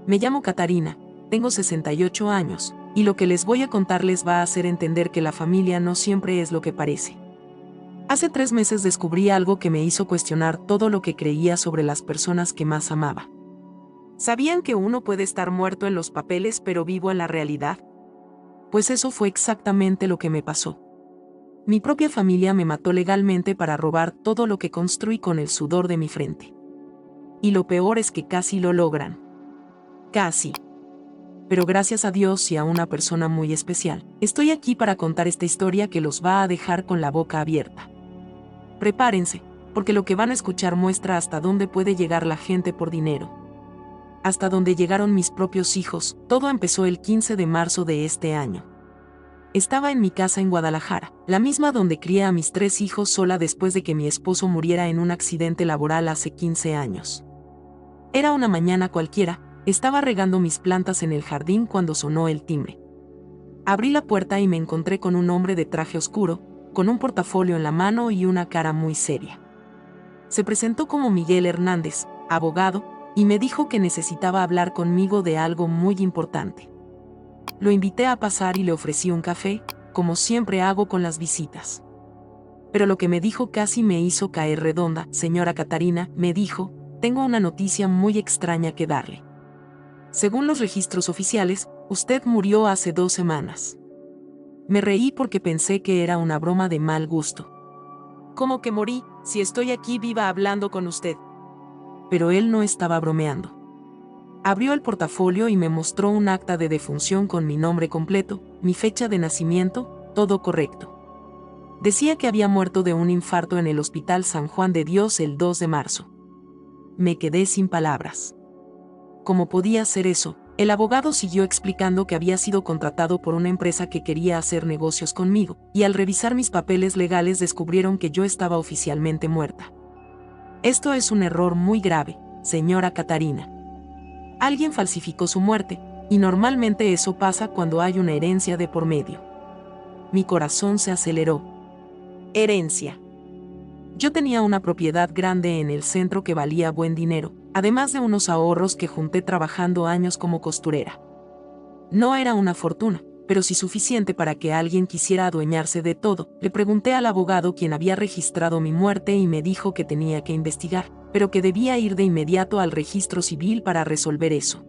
Me llamo Catarina, tengo 68 años, y lo que les voy a contar les va a hacer entender que la familia no siempre es lo que parece. Hace 3 meses descubrí algo que me hizo cuestionar todo lo que creía sobre las personas que más amaba. ¿Sabían que uno puede estar muerto en los papeles pero vivo en la realidad? Pues eso fue exactamente lo que me pasó. Mi propia familia me mató legalmente para robar todo lo que construí con el sudor de mi frente. Y lo peor es que casi lo logran. Casi. Pero gracias a Dios y a una persona muy especial, estoy aquí para contar esta historia que los va a dejar con la boca abierta. Prepárense, porque lo que van a escuchar muestra hasta dónde puede llegar la gente por dinero. Hasta donde llegaron mis propios hijos. Todo empezó el 15 de marzo de este año. Estaba en mi casa en Guadalajara, la misma donde crié a mis 3 hijos sola después de que mi esposo muriera en un accidente laboral hace 15 años. Era una mañana cualquiera, estaba regando mis plantas en el jardín cuando sonó el timbre. Abrí la puerta y me encontré con un hombre de traje oscuro, con un portafolio en la mano y una cara muy seria. Se presentó como Miguel Hernández, abogado, y me dijo que necesitaba hablar conmigo de algo muy importante. Lo invité a pasar y le ofrecí un café, como siempre hago con las visitas. Pero lo que me dijo casi me hizo caer redonda. Señora Catarina, me dijo, tengo una noticia muy extraña que darle. Según los registros oficiales, usted murió hace 2 semanas. Me reí porque pensé que era una broma de mal gusto. ¿Cómo que morí, si estoy aquí viva hablando con usted? Pero él no estaba bromeando. Abrió el portafolio y me mostró un acta de defunción con mi nombre completo, mi fecha de nacimiento, todo correcto. Decía que había muerto de un infarto en el Hospital San Juan de Dios el 2 de marzo. Me quedé sin palabras. ¿Cómo podía ser eso? El abogado siguió explicando que había sido contratado por una empresa que quería hacer negocios conmigo, y al revisar mis papeles legales descubrieron que yo estaba oficialmente muerta. Esto es un error muy grave, señora Catarina. Alguien falsificó su muerte, y normalmente eso pasa cuando hay una herencia de por medio. Mi corazón se aceleró. Herencia. Yo tenía una propiedad grande en el centro que valía buen dinero, además de unos ahorros que junté trabajando años como costurera. No era una fortuna, pero sí suficiente para que alguien quisiera adueñarse de todo. Le pregunté al abogado quien había registrado mi muerte y me dijo que tenía que investigar, pero que debía ir de inmediato al registro civil para resolver eso.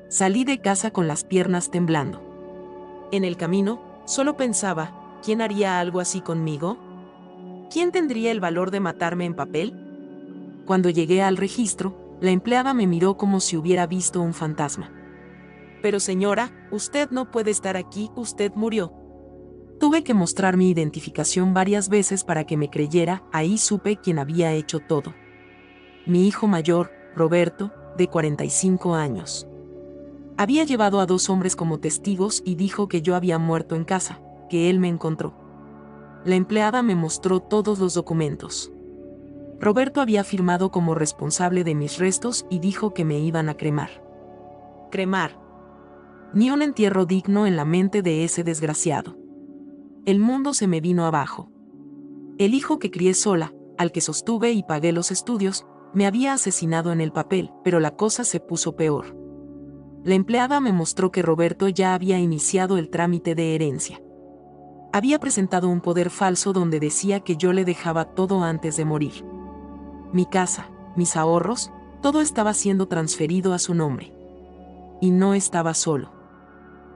Salí de casa con las piernas temblando. En el camino, solo pensaba, ¿quién haría algo así conmigo? ¿Quién tendría el valor de matarme en papel? Cuando llegué al registro, la empleada me miró como si hubiera visto un fantasma. Pero señora, usted no puede estar aquí, usted murió. Tuve que mostrar mi identificación varias veces para que me creyera. Ahí supe quién había hecho todo. Mi hijo mayor, Roberto, de 45 años. Había llevado a 2 hombres como testigos y dijo que yo había muerto en casa, que él me encontró. La empleada me mostró todos los documentos. Roberto había firmado como responsable de mis restos y dijo que me iban a cremar. Cremar. Ni un entierro digno en la mente de ese desgraciado. El mundo se me vino abajo. El hijo que crié sola, al que sostuve y pagué los estudios, me había asesinado en el papel, pero la cosa se puso peor. La empleada me mostró que Roberto ya había iniciado el trámite de herencia. Había presentado un poder falso donde decía que yo le dejaba todo antes de morir. Mi casa, mis ahorros, todo estaba siendo transferido a su nombre. Y no estaba solo.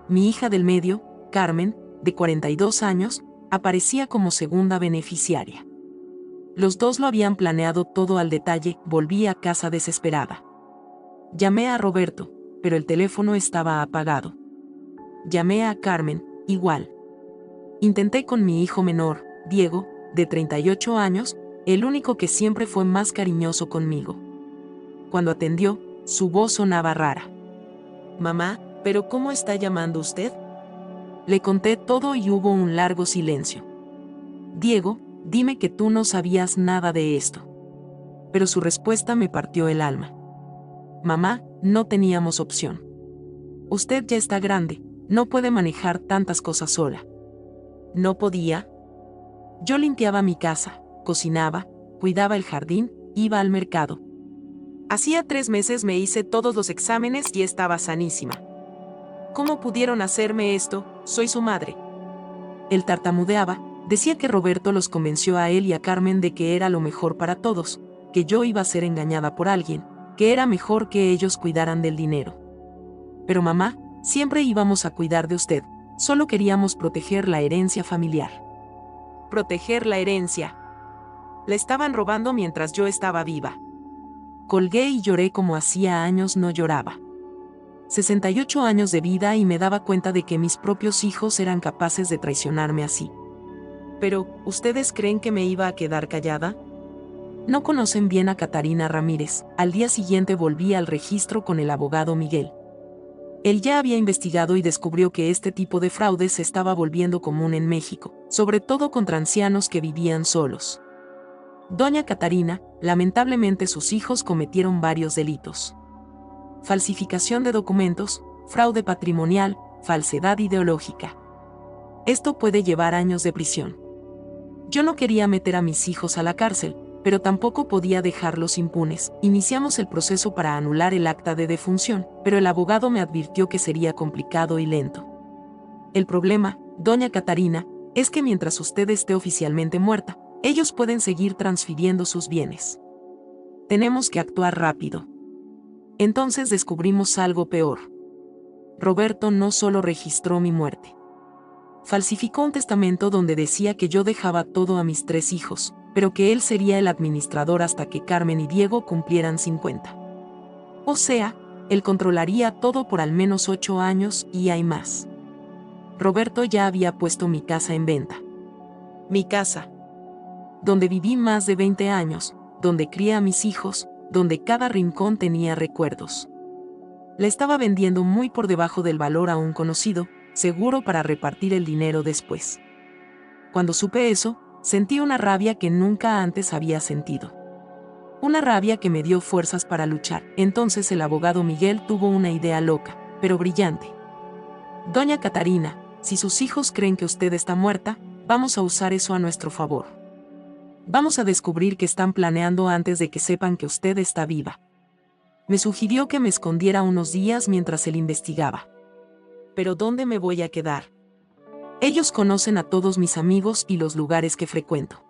Mi hija del medio, Carmen, de 42 años, aparecía como segunda beneficiaria. Los 2 lo habían planeado todo al detalle. Volví a casa desesperada. Llamé a Roberto, pero el teléfono estaba apagado. Llamé a Carmen, igual. Intenté con mi hijo menor, Diego, de 38 años, el único que siempre fue más cariñoso conmigo. Cuando atendió, su voz sonaba rara. Mamá, ¿pero cómo está llamando usted? Le conté todo y hubo un largo silencio. Diego, dime que tú no sabías nada de esto. Pero su respuesta me partió el alma. Mamá, no teníamos opción. Usted ya está grande, no puede manejar tantas cosas sola. ¿No podía? Yo limpiaba mi casa, cocinaba, cuidaba el jardín, iba al mercado. Hacía 3 meses me hice todos los exámenes y estaba sanísima. ¿Cómo pudieron hacerme esto? Soy su madre. Él tartamudeaba, decía que Roberto los convenció a él y a Carmen de que era lo mejor para todos, que yo iba a ser engañada por alguien, que era mejor que ellos cuidaran del dinero. Pero mamá, siempre íbamos a cuidar de usted, solo queríamos proteger la herencia familiar. Proteger la herencia. La estaban robando mientras yo estaba viva. Colgué y lloré como hacía años no lloraba. 68 años de vida y me daba cuenta de que mis propios hijos eran capaces de traicionarme así. Pero, ¿ustedes creen que me iba a quedar callada? No conocen bien a Catarina Ramírez. Al día siguiente volví al registro con el abogado Miguel. Él ya había investigado y descubrió que este tipo de fraude se estaba volviendo común en México, sobre todo contra ancianos que vivían solos. Doña Catarina, lamentablemente sus hijos cometieron varios delitos. Falsificación de documentos, fraude patrimonial, falsedad ideológica. Esto puede llevar años de prisión. Yo no quería meter a mis hijos a la cárcel, pero tampoco podía dejarlos impunes. Iniciamos el proceso para anular el acta de defunción, pero el abogado me advirtió que sería complicado y lento. El problema, doña Catarina, es que mientras usted esté oficialmente muerta, ellos pueden seguir transfiriendo sus bienes. Tenemos que actuar rápido. Entonces descubrimos algo peor. Roberto no solo registró mi muerte. Falsificó un testamento donde decía que yo dejaba todo a mis 3 hijos, pero que él sería el administrador hasta que Carmen y Diego cumplieran 50. O sea, él controlaría todo por al menos 8 años y hay más. Roberto ya había puesto mi casa en venta. Mi casa. Donde viví más de 20 años, donde crié a mis hijos, donde cada rincón tenía recuerdos. La estaba vendiendo muy por debajo del valor a un conocido, seguro para repartir el dinero después. Cuando supe eso, sentí una rabia que nunca antes había sentido. Una rabia que me dio fuerzas para luchar. Entonces el abogado Miguel tuvo una idea loca, pero brillante. Doña Catarina, si sus hijos creen que usted está muerta, vamos a usar eso a nuestro favor. Vamos a descubrir qué están planeando antes de que sepan que usted está viva. Me sugirió que me escondiera unos días mientras él investigaba. ¿Pero dónde me voy a quedar? Ellos conocen a todos mis amigos y los lugares que frecuento.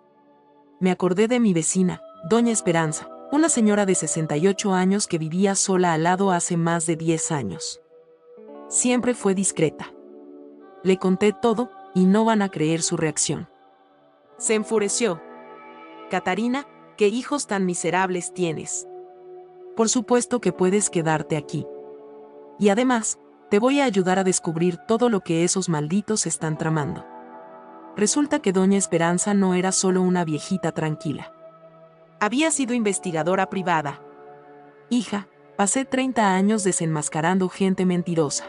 Me acordé de mi vecina, doña Esperanza, una señora de 68 años que vivía sola al lado hace más de 10 años. Siempre fue discreta. Le conté todo, y no van a creer su reacción. Se enfureció. Catarina, ¿qué hijos tan miserables tienes? Por supuesto que puedes quedarte aquí. Y además, te voy a ayudar a descubrir todo lo que esos malditos están tramando. Resulta que doña Esperanza no era solo una viejita tranquila. Había sido investigadora privada. Hija, pasé 30 años desenmascarando gente mentirosa.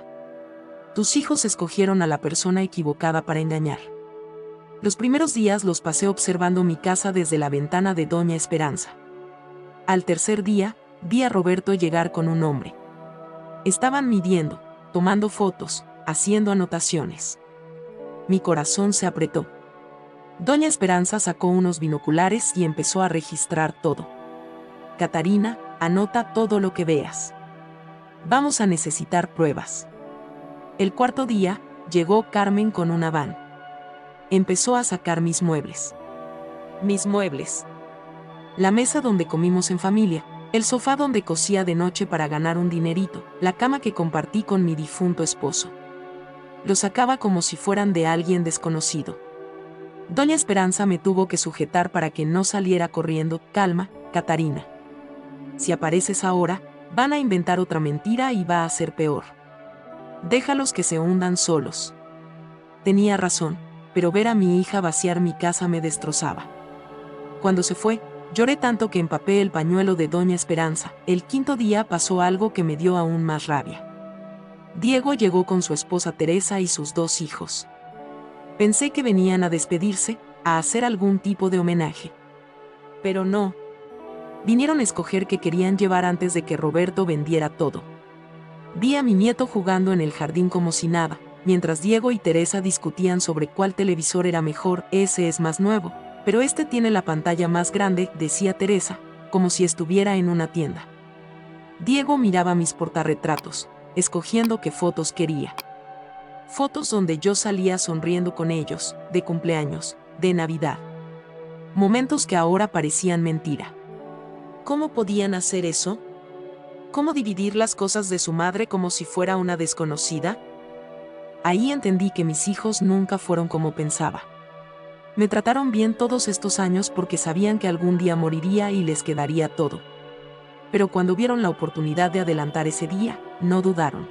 Tus hijos escogieron a la persona equivocada para engañar. Los primeros días los pasé observando mi casa desde la ventana de doña Esperanza. Al tercer día, vi a Roberto llegar con un hombre. Estaban midiendo, tomando fotos, haciendo anotaciones. Mi corazón se apretó. Doña Esperanza sacó unos binoculares y empezó a registrar todo. Catarina, anota todo lo que veas. Vamos a necesitar pruebas. El cuarto día, llegó Carmen con una van. Empezó a sacar mis muebles. Mis muebles. La mesa donde comimos en familia, el sofá donde cosía de noche para ganar un dinerito, la cama que compartí con mi difunto esposo. Lo sacaba como si fueran de alguien desconocido. Doña Esperanza me tuvo que sujetar para que no saliera corriendo. Calma, Catarina. Si apareces ahora, van a inventar otra mentira y va a ser peor. Déjalos que se hundan solos. Tenía razón, pero ver a mi hija vaciar mi casa me destrozaba. Cuando se fue, lloré tanto que empapé el pañuelo de doña Esperanza. El quinto día pasó algo que me dio aún más rabia. Diego llegó con su esposa Teresa y sus 2 hijos. Pensé que venían a despedirse, a hacer algún tipo de homenaje. Pero no. Vinieron a escoger qué querían llevar antes de que Roberto vendiera todo. Vi a mi nieto jugando en el jardín como si nada, mientras Diego y Teresa discutían sobre cuál televisor era mejor. Ese es más nuevo, pero este tiene la pantalla más grande, decía Teresa, como si estuviera en una tienda. Diego miraba mis portarretratos, escogiendo qué fotos quería. Fotos donde yo salía sonriendo con ellos, de cumpleaños, de Navidad. Momentos que ahora parecían mentira. ¿Cómo podían hacer eso? ¿Cómo dividir las cosas de su madre como si fuera una desconocida? Ahí entendí que mis hijos nunca fueron como pensaba. Me trataron bien todos estos años porque sabían que algún día moriría y les quedaría todo. Pero cuando vieron la oportunidad de adelantar ese día, no dudaron.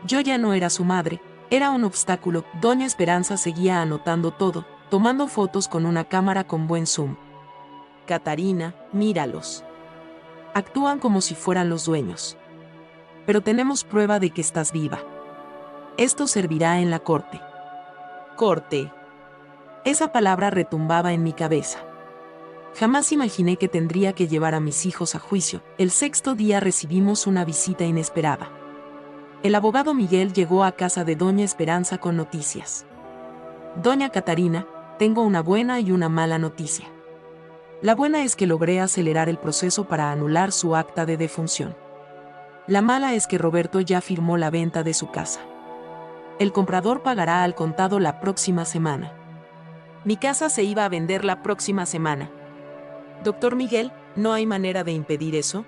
Yo ya no era su madre, era un obstáculo. Doña Esperanza seguía anotando todo, tomando fotos con una cámara con buen zoom. Catarina, míralos. Actúan como si fueran los dueños. Pero tenemos prueba de que estás viva. Esto servirá en la corte. Corte. Esa palabra retumbaba en mi cabeza. Jamás imaginé que tendría que llevar a mis hijos a juicio. El sexto día recibimos una visita inesperada. El abogado Miguel llegó a casa de Doña Esperanza con noticias. Doña Catarina, tengo una buena y una mala noticia. La buena es que logré acelerar el proceso para anular su acta de defunción. La mala es que Roberto ya firmó la venta de su casa. El comprador pagará al contado la próxima semana. Mi casa se iba a vender la próxima semana. Doctor Miguel, ¿no hay manera de impedir eso?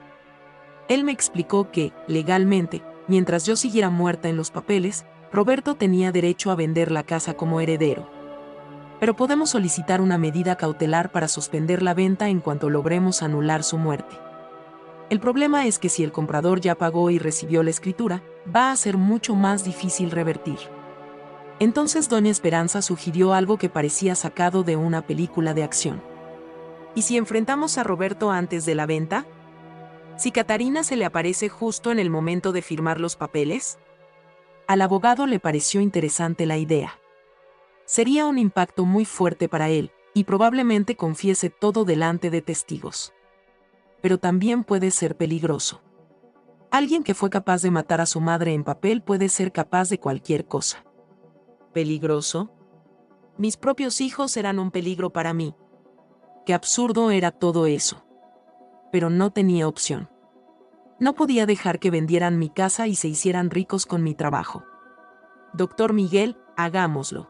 Él me explicó que, legalmente, mientras yo siguiera muerta en los papeles, Roberto tenía derecho a vender la casa como heredero. Pero podemos solicitar una medida cautelar para suspender la venta en cuanto logremos anular su muerte. El problema es que si el comprador ya pagó y recibió la escritura, va a ser mucho más difícil revertir. Entonces Doña Esperanza sugirió algo que parecía sacado de una película de acción. ¿Y si enfrentamos a Roberto antes de la venta? ¿Si Catarina se le aparece justo en el momento de firmar los papeles? Al abogado le pareció interesante la idea. Sería un impacto muy fuerte para él, y probablemente confiese todo delante de testigos. Pero también puede ser peligroso. Alguien que fue capaz de matar a su madre en papel puede ser capaz de cualquier cosa. ¿Peligroso? Mis propios hijos eran un peligro para mí. Qué absurdo era todo eso. Pero no tenía opción. No podía dejar que vendieran mi casa y se hicieran ricos con mi trabajo. Doctor Miguel, hagámoslo.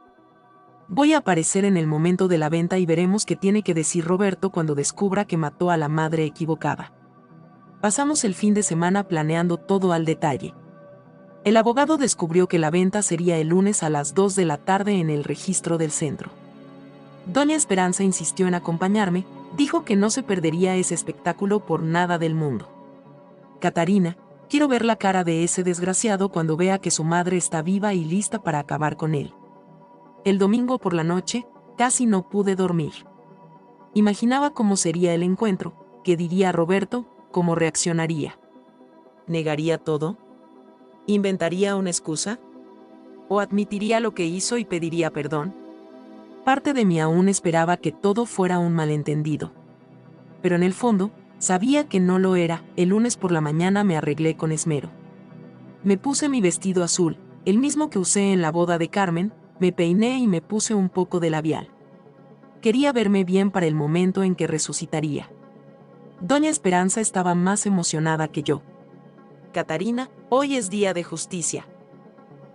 Voy a aparecer en el momento de la venta y veremos qué tiene que decir Roberto cuando descubra que mató a la madre equivocada. Pasamos el fin de semana planeando todo al detalle. El abogado descubrió que la venta sería el lunes a las 2 de la tarde en el registro del centro. Doña Esperanza insistió en acompañarme, dijo que no se perdería ese espectáculo por nada del mundo. Catarina, quiero ver la cara de ese desgraciado cuando vea que su madre está viva y lista para acabar con él. El domingo por la noche, casi no pude dormir. Imaginaba cómo sería el encuentro, qué diría Roberto, cómo reaccionaría. ¿Negaría todo? ¿Inventaría una excusa? ¿O admitiría lo que hizo y pediría perdón? Parte de mí aún esperaba que todo fuera un malentendido. Pero en el fondo, sabía que no lo era. El lunes por la mañana me arreglé con esmero. Me puse mi vestido azul, el mismo que usé en la boda de Carmen, me peiné y me puse un poco de labial. Quería verme bien para el momento en que resucitaría. Doña Esperanza estaba más emocionada que yo. Catarina, hoy es día de justicia.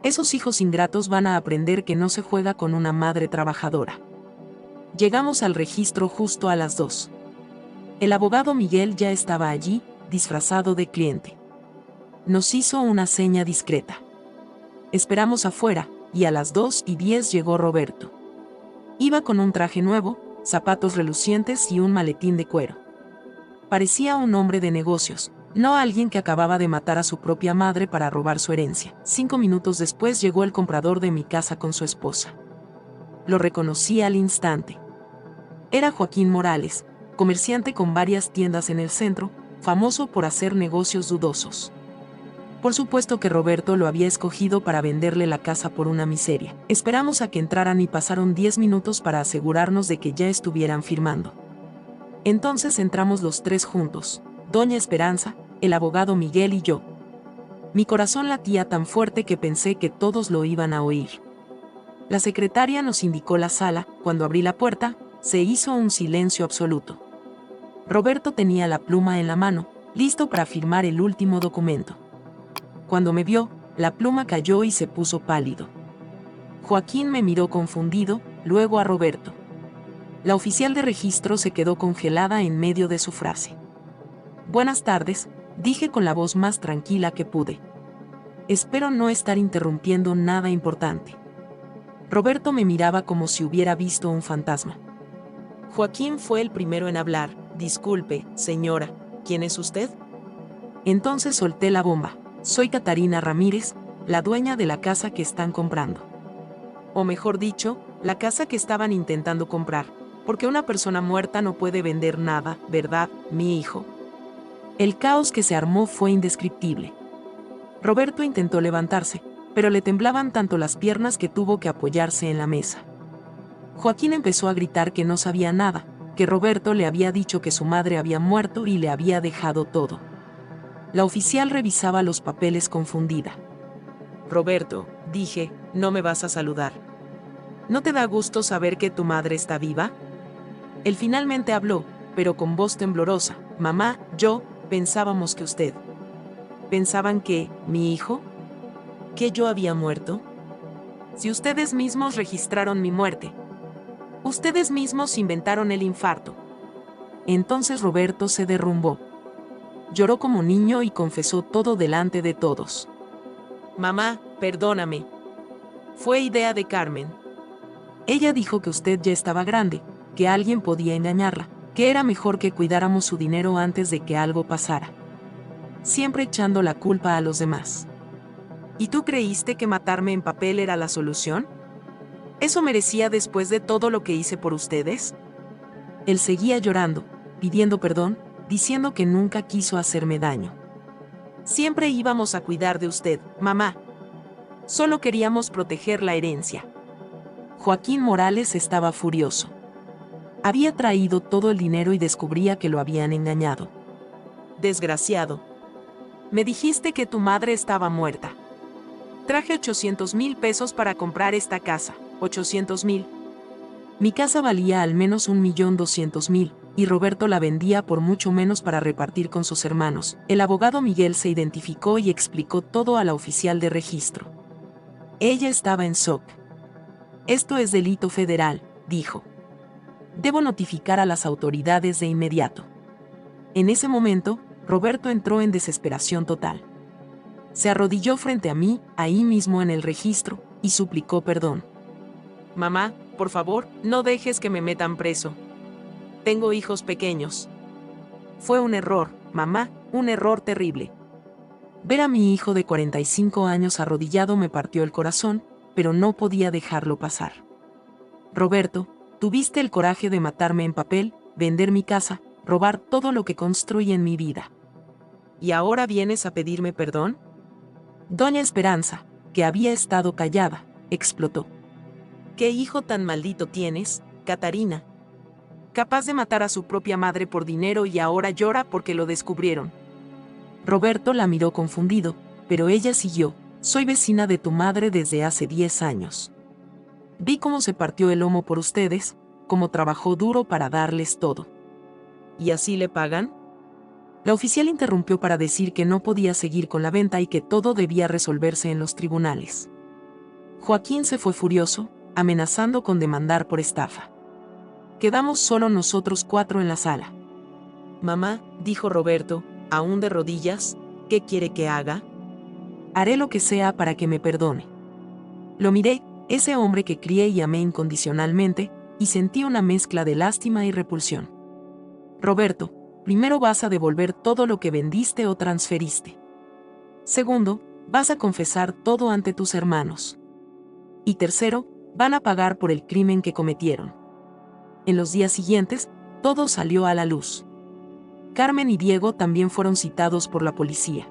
Esos hijos ingratos van a aprender que no se juega con una madre trabajadora. Llegamos al registro justo a las 2. El abogado Miguel ya estaba allí, disfrazado de cliente. Nos hizo una seña discreta. Esperamos afuera, y a las 2:10 llegó Roberto. Iba con un traje nuevo, zapatos relucientes y un maletín de cuero. Parecía un hombre de negocios, no alguien que acababa de matar a su propia madre para robar su herencia. 5 minutos después llegó el comprador de mi casa con su esposa. Lo reconocí al instante. Era Joaquín Morales, comerciante con varias tiendas en el centro, famoso por hacer negocios dudosos. Por supuesto que Roberto lo había escogido para venderle la casa por una miseria. Esperamos a que entraran y pasaron 10 minutos para asegurarnos de que ya estuvieran firmando. Entonces entramos los tres juntos, Doña Esperanza, el abogado Miguel y yo. Mi corazón latía tan fuerte que pensé que todos lo iban a oír. La secretaria nos indicó la sala. Cuando abrí la puerta, se hizo un silencio absoluto. Roberto tenía la pluma en la mano, listo para firmar el último documento. Cuando me vio, la pluma cayó y se puso pálido. Joaquín me miró confundido, luego a Roberto. La oficial de registro se quedó congelada en medio de su frase. Buenas tardes, dije con la voz más tranquila que pude. Espero no estar interrumpiendo nada importante. Roberto me miraba como si hubiera visto un fantasma. Joaquín fue el primero en hablar. Disculpe, señora, ¿quién es usted? Entonces solté la bomba. Soy Catarina Ramírez, la dueña de la casa que están comprando. O mejor dicho, la casa que estaban intentando comprar, porque una persona muerta no puede vender nada, ¿verdad, mi hijo? El caos que se armó fue indescriptible. Roberto intentó levantarse, pero le temblaban tanto las piernas que tuvo que apoyarse en la mesa. Joaquín empezó a gritar que no sabía nada, que Roberto le había dicho que su madre había muerto y le había dejado todo. La oficial revisaba los papeles confundida. Roberto, dije, ¿no me vas a saludar? ¿No te da gusto saber que tu madre está viva? Él finalmente habló, pero con voz temblorosa. Mamá, yo, pensábamos que usted. ¿Pensaban que, mi hijo? ¿Que yo había muerto? Si ustedes mismos registraron mi muerte. Ustedes mismos inventaron el infarto. Entonces Roberto se derrumbó. Lloró como niño y confesó todo delante de todos. Mamá, perdóname. Fue idea de Carmen. Ella dijo que usted ya estaba grande, que alguien podía engañarla, que era mejor que cuidáramos su dinero antes de que algo pasara. Siempre echando la culpa a los demás. ¿Y tú creíste que matarme en papel era la solución? ¿Eso merecía después de todo lo que hice por ustedes? Él seguía llorando, pidiendo perdón, diciendo que nunca quiso hacerme daño. Siempre íbamos a cuidar de usted, mamá. Solo queríamos proteger la herencia. Joaquín Morales estaba furioso. Había traído todo el dinero y descubría que lo habían engañado. Desgraciado. Me dijiste que tu madre estaba muerta. Traje 800,000 pesos para comprar esta casa. 800,000. Mi casa valía al menos 1,200,000, y Roberto la vendía por mucho menos para repartir con sus hermanos. El abogado Miguel se identificó y explicó todo a la oficial de registro. Ella estaba en shock. Esto es delito federal, dijo. Debo notificar a las autoridades de inmediato. En ese momento, Roberto entró en desesperación total. Se arrodilló frente a mí, ahí mismo en el registro, y suplicó perdón. Mamá, por favor, no dejes que me metan preso. Tengo hijos pequeños. Fue un error, mamá, un error terrible. Ver a mi hijo de 45 años arrodillado me partió el corazón, pero no podía dejarlo pasar. Roberto, tuviste el coraje de matarme en papel, vender mi casa, robar todo lo que construí en mi vida. ¿Y ahora vienes a pedirme perdón? Doña Esperanza, que había estado callada, explotó. ¿Qué hijo tan maldito tienes, Catarina? Capaz de matar a su propia madre por dinero y ahora llora porque lo descubrieron. Roberto la miró confundido, pero ella siguió. Soy vecina de tu madre desde hace 10 años. Vi cómo se partió el lomo por ustedes, cómo trabajó duro para darles todo. ¿Y así le pagan? La oficial interrumpió para decir que no podía seguir con la venta y que todo debía resolverse en los tribunales. Joaquín se fue furioso, amenazando con demandar por estafa. Quedamos solo nosotros 4 en la sala. Mamá, dijo Roberto, aún de rodillas, ¿qué quiere que haga? Haré lo que sea para que me perdone. Lo miré, ese hombre que crié y amé incondicionalmente, y sentí una mezcla de lástima y repulsión. Roberto, primero vas a devolver todo lo que vendiste o transferiste. Segundo, vas a confesar todo ante tus hermanos. Y tercero, van a pagar por el crimen que cometieron. En los días siguientes, todo salió a la luz. Carmen y Diego también fueron citados por la policía.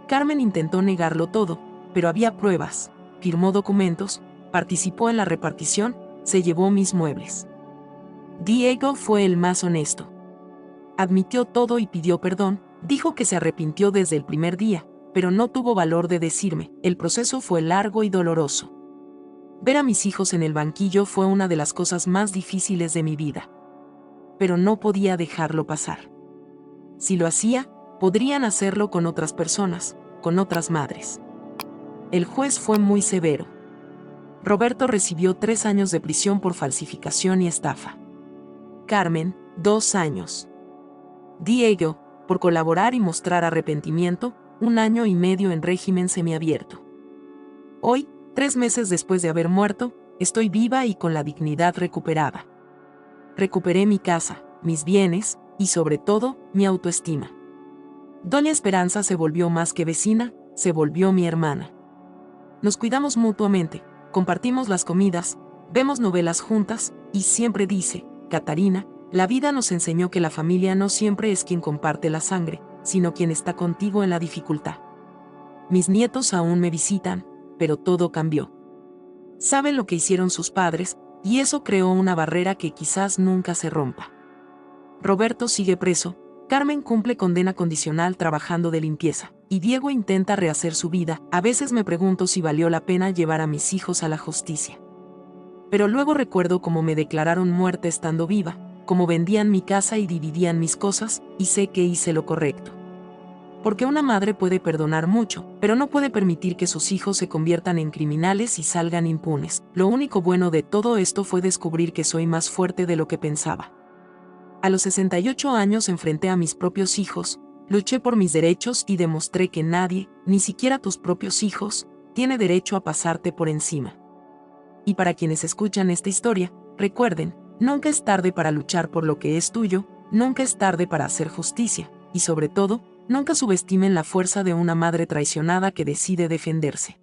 Carmen intentó negarlo todo, pero había pruebas, firmó documentos, participó en la repartición, se llevó mis muebles. Diego fue el más honesto. Admitió todo y pidió perdón, dijo que se arrepintió desde el primer día, pero no tuvo valor de decirme. El proceso fue largo y doloroso. Ver a mis hijos en el banquillo fue una de las cosas más difíciles de mi vida. Pero no podía dejarlo pasar. Si lo hacía, Podrían hacerlo con otras personas, con otras madres. El juez fue muy severo. Roberto recibió 3 años de prisión por falsificación y estafa. Carmen, 2 años. Diego, por colaborar y mostrar arrepentimiento, 1 año y medio en régimen semiabierto. Hoy, 3 meses después de haber muerto, estoy viva y con la dignidad recuperada. Recuperé mi casa, mis bienes, y sobre todo, mi autoestima. Doña Esperanza se volvió más que vecina, se volvió mi hermana. Nos cuidamos mutuamente, compartimos las comidas, vemos novelas juntas, y siempre dice, Catarina, la vida nos enseñó que la familia no siempre es quien comparte la sangre, sino quien está contigo en la dificultad. Mis nietos aún me visitan, pero todo cambió. Saben lo que hicieron sus padres, y eso creó una barrera que quizás nunca se rompa. Roberto sigue preso, Carmen cumple condena condicional trabajando de limpieza, y Diego intenta rehacer su vida. A veces me pregunto si valió la pena llevar a mis hijos a la justicia. Pero luego recuerdo cómo me declararon muerta estando viva, cómo vendían mi casa y dividían mis cosas, y sé que hice lo correcto. Porque una madre puede perdonar mucho, pero no puede permitir que sus hijos se conviertan en criminales y salgan impunes. Lo único bueno de todo esto fue descubrir que soy más fuerte de lo que pensaba. A los 68 años enfrenté a mis propios hijos, luché por mis derechos y demostré que nadie, ni siquiera tus propios hijos, tiene derecho a pasarte por encima. Y para quienes escuchan esta historia, recuerden, nunca es tarde para luchar por lo que es tuyo, nunca es tarde para hacer justicia, y sobre todo, nunca subestimen la fuerza de una madre traicionada que decide defenderse.